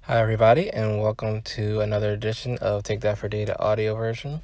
Hi, everybody, and welcome to another edition of Take That for Data audio version.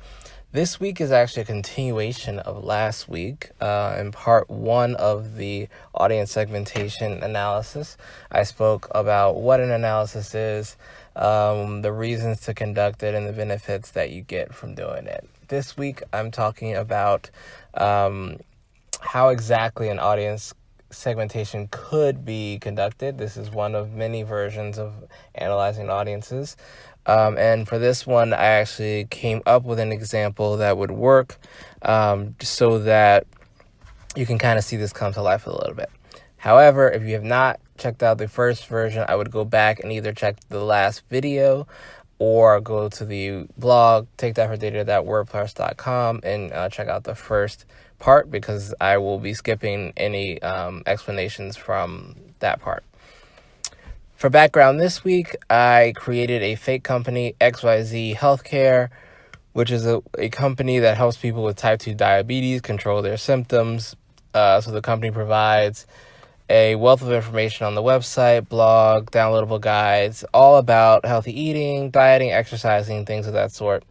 This week is actually a continuation of last week. In part one of the audience segmentation analysis, I spoke about what an analysis is, the reasons to conduct it, and the benefits that you get from doing it. This week, I'm talking about how exactly an audience segmentation could be conducted. This is one of many versions of analyzing audiences. And for this one, I actually came up with an example that would work so that you can kind of see this come to life a little bit. However, if you have not checked out the first version, I would go back and either check the last video or go to the blog, takethatfordata.wordpress.com, and check out the first part, because I will be skipping any explanations from that part. For background this week, I created a fake company, XYZ Healthcare, which is a company that helps people with type 2 diabetes control their symptoms. So the company provides a wealth of information on the website, blog, downloadable guides, all about healthy eating, dieting, exercising, things of that sort.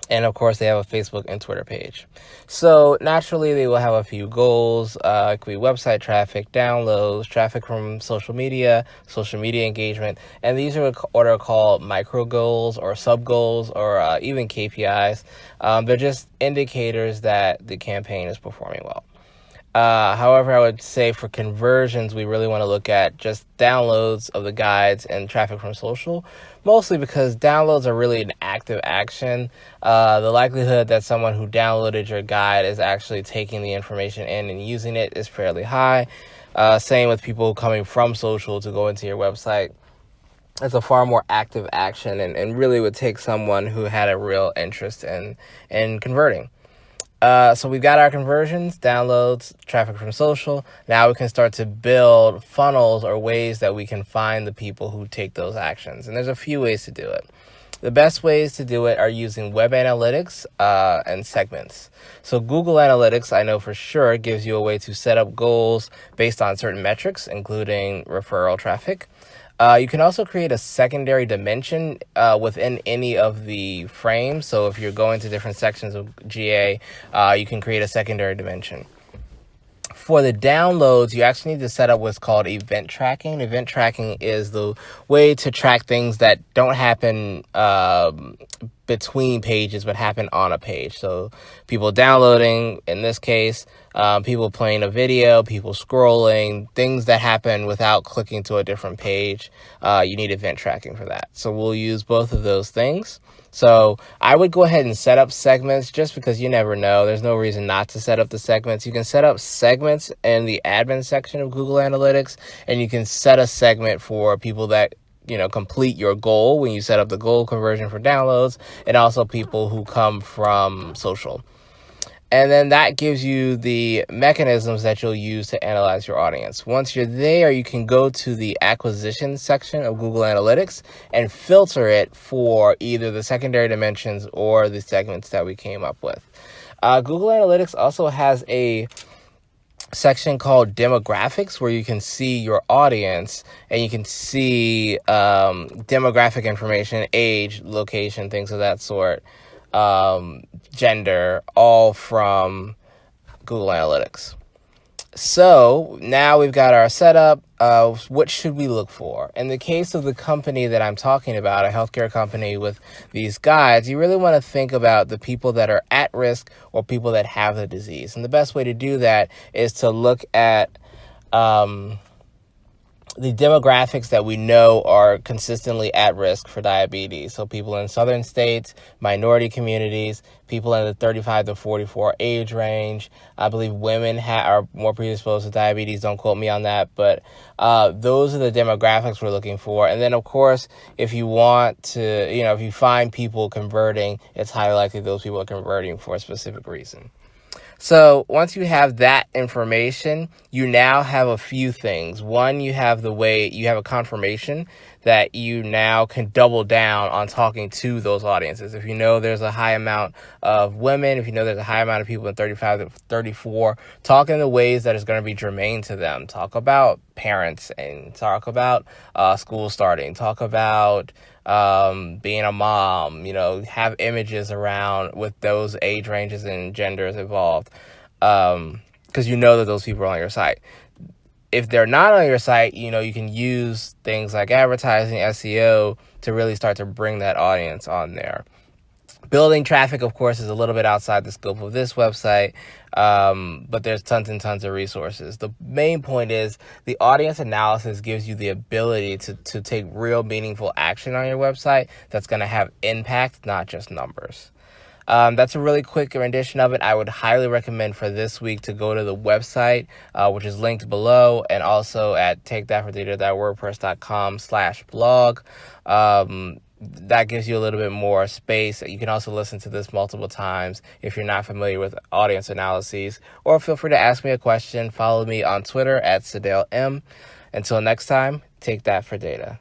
And of course, they have a Facebook and Twitter page. So naturally, they will have a few goals. It could be website traffic, downloads, traffic from social media engagement. And these are what are called micro goals or sub goals or even KPIs. They're just indicators that the campaign is performing well. However, I would say for conversions, we really want to look at just downloads of the guides and traffic from social, mostly because downloads are really an active action. The likelihood that someone who downloaded your guide is actually taking the information in and using it is fairly high. Same with people coming from social to go into your website. It's a far more active action and really would take someone who had a real interest in converting. So we've got our conversions, downloads, traffic from social. Now we can start to build funnels or ways that we can find the people who take those actions. And there's a few ways to do it. The best ways to do it are using web analytics and segments. So Google Analytics, I know for sure, gives you a way to set up goals based on certain metrics, including referral traffic. You can also create a secondary dimension within any of the frames. So if you're going to different sections of GA, you can create a secondary dimension. For the downloads, you actually need to set up what's called event tracking. Event tracking is the way to track things that don't happen between pages but happen on a page. So people downloading, in this case, people playing a video, people scrolling, things that happen without clicking to a different page. You need event tracking for that. So we'll use both of those things. So I would go ahead and set up segments, just because you never know. There's no reason not to set up the segments. You can set up segments in the admin section of Google Analytics, and you can set a segment for people that complete your goal when you set up the goal conversion for downloads, and also people who come from social. And then that gives you the mechanisms that you'll use to analyze your audience. Once you're there, you can go to the acquisition section of Google Analytics and filter it for either the secondary dimensions or the segments that we came up with. Google Analytics also has a section called demographics, where you can see your audience and you can see demographic information, age, location, things of that sort, gender, all from Google Analytics. So now we've got our setup. What should we look for? In the case of the company that I'm talking about, a healthcare company with these guides, you really want to think about the people that are at risk or people that have the disease. And the best way to do that is to look at the demographics that we know are consistently at risk for diabetes. So people in southern states, minority communities, people in the 35 to 44 age range. I believe women are more predisposed to diabetes. Don't quote me on that. But those are the demographics we're looking for. And then, of course, if you want to, if you find people converting, it's highly likely those people are converting for a specific reason. So once you have that information, you now have a few things. One, you have a confirmation that you now can double down on talking to those audiences. If you know there's a high amount of women, if you know there's a high amount of people in 35 to 34, talk in the ways that is going to be germane to them. Talk about parents and talk about school starting. Talk about being a mom, have images around with those age ranges and genders involved. Because you know that those people are on your site. If they're not on your site, you can use things like advertising, SEO to really start to bring that audience on there. Building traffic, of course, is a little bit outside the scope of this website, but there's tons and tons of resources. The main point is the audience analysis gives you the ability to take real meaningful action on your website that's going to have impact, not just numbers. That's a really quick rendition of it. I would highly recommend for this week to go to the website, which is linked below, and also at takethatfordata.wordpress.com/blog. That gives you a little bit more space. You can also listen to this multiple times if you're not familiar with audience analyses, or feel free to ask me a question. Follow me on Twitter at SadaleM. Until next time, take that for data.